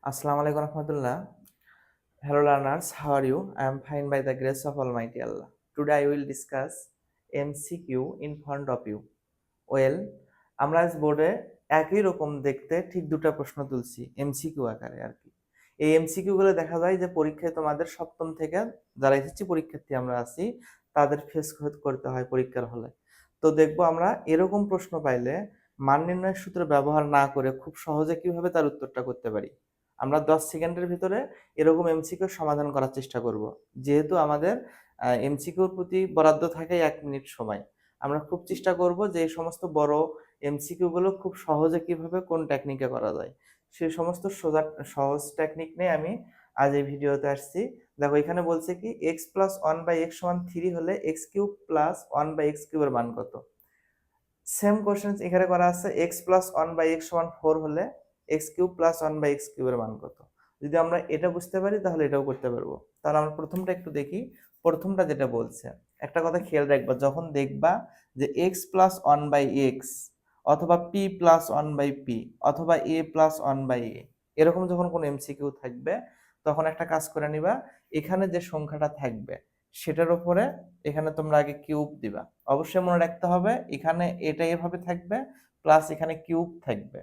Assalamu alaikum warahmatullah. Hello learners, how are you? I am fine by the grace of Almighty Allah. Today I will discuss MCQ in front of you. Well, আমরা আজ বোর্ডে একই রকম দেখতে ঠিক দুটো প্রশ্ন তুলছি এমসিকিউ আকারে আর কি। এই এমসিকিউ গুলো দেখা যায় যে পরীক্ষায় তোমাদের সপ্তম থেকে যারা এসেছি পরীক্ষার্থী আমরা আছি তাদের ফেস করতে হয় পরীক্ষার হলে। তো দেখবো আমরা এরকম প্রশ্ন পাইলে মান নির্ণয়ের সূত্র ব্যবহার না করে খুব সহজে কিভাবে তার উত্তরটা করতে পারি। আমরা 10 সেকেন্ডের ভিতরে এরকম এমসিকিউ সমাধান করার চেষ্টা করব। যেহেতু আমাদের এমসিকিউর প্রতি বরাদ্দ থাকে 1 মিনিট সময়। আমরা খুব চেষ্টা করব যে এই সমস্ত বড় এমসিকিউ গুলো খুব সহজে কিভাবে কোন টেকনিকে করা যায় সেই সমস্ত সহজ টেকনিক নিয়ে আমি আজ এই ভিডিওতে আসছি। দেখো এখানে বলছে কি x প্লাস 1/x সমান 3 হলে x কিউব প্লাস 1/x কিউবের মান কত। সেম কোশ্চেন এখানে করা আছে x প্লাস 1/x সমান 4 হলে x কিউব প্লাস 1/x কিউবের মান কত। যদি আমরা এটা বুঝতে পারি তাহলে এটাও করতে পারবো। তাহলে আমরা প্রথমটা একটু দেখি। প্রথমটা যেটা বলছে একটা কথা খেয়াল রাখবা, যখন দেখবা যে x প্লাস 1/x অথবা p প্লাস 1/p অথবা a প্লাস 1/a এরকম যখন কোনো এমসিকিউ থাকবে তখন একটা কাজ করে নিবা, এখানে যে সংখ্যাটা থাকবে সেটার উপরে এখানে তোমরা আগে কিউব দিবা। অবশ্যই মনে রাখতে হবে এখানে এটা এভাবে থাকবে প্লাস এখানে কিউব থাকবে।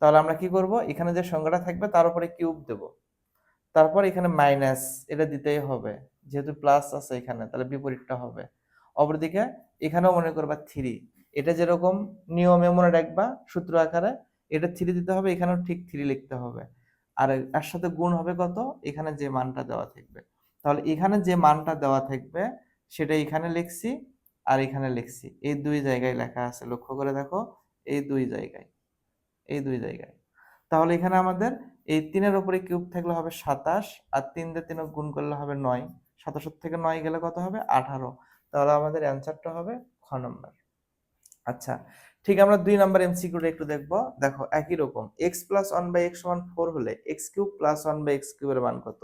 তাহলে আমরা কি করব, এখানে যে সংখ্যাটা থাকবে তার উপরে কিউব দেব, তারপর এখানে মাইনাস এটা দিতেই হবে, যেহেতু প্লাস আছে এখানে তাহলে বিপরীতটা হবে। অপরদিকে এখানেও মনে করবা 3, এটা যেরকম নিয়মে মনে রাখবা সূত্র আকারে এটা 3 দিতে হবে, এখানেও ঠিক 3 লিখতে হবে। আর এর সাথে গুণ হবে কত, এখানে যে মানটা দেওয়া থাকবে। তাহলে এখানে যে মানটা দেওয়া থাকবে সেটা এখানে লিখছি আর এখানে লিখছি, এই দুই জায়গায় লেখা আছে, লক্ষ্য করে দেখো এই দুই জায়গায়, এই দুই জায়গায়। তাহলে এখানে আমাদের এই 3 এর উপরে কিউব থাকলে হবে 27 আর 3 দিয়ে 3 গুণ করলে হবে 9, 27 থেকে 9 গেলে কত হবে 18। তাহলে আমাদের অ্যানসারটা হবে খ নম্বর। আচ্ছা, ঠিক আমরা 2 নাম্বার এমসিকিউটা একটু দেখব। দেখো একই রকম x প্লাস 1/x সমান 4 হলে x কিউব প্লাস 1/x কিউবের মান কত।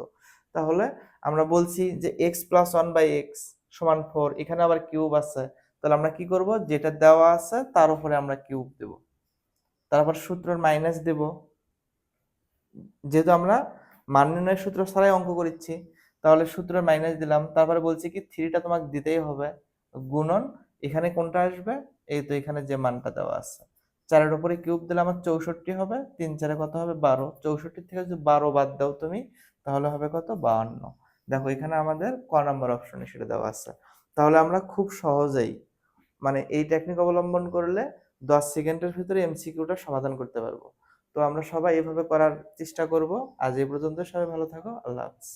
তাহলে আমরা বলছি যে x প্লাস 1/x সমান 4, এখানে আবার কিউব আছে, তাহলে আমরা কি করব, যেটা দেওয়া আছে তার উপরে আমরা কিউব দেব, তারপর সূত্রের মাইনাস দেব। যেহেতু আমরা মান নির্ণয়ের সূত্র ছাড়াই অঙ্ক করেছি তাহলে সূত্রের মাইনাস দিলাম, তারপরে বলছি কি 3টা তোমাকে দিতেই হবে গুণন, এখানে কোনটা আসবে, এই তো এখানে যে মানটা দেওয়া আছে 4 এর উপরে কিউব দিলে আমার 64 হবে, 3 4 কত হবে 12, 64 থেকে যদি 12 বাদ দাও তুমি তাহলে হবে কত 52। দেখো এখানে আমাদের ক নাম্বার অপশনে সেটা দেওয়া আছে। তাহলে আমরা খুব সহজেই মানে এই টেকনিক অবলম্বন করলে 10 সেকেন্ডের ভিতরে এমসিকিউটা সমাধান করতে পারবো। তো আমরা সবাই এভাবে করার চেষ্টা করব। আজ এই পর্যন্ত, সবাই ভালো থাকো, আল্লাহ হাফেজ।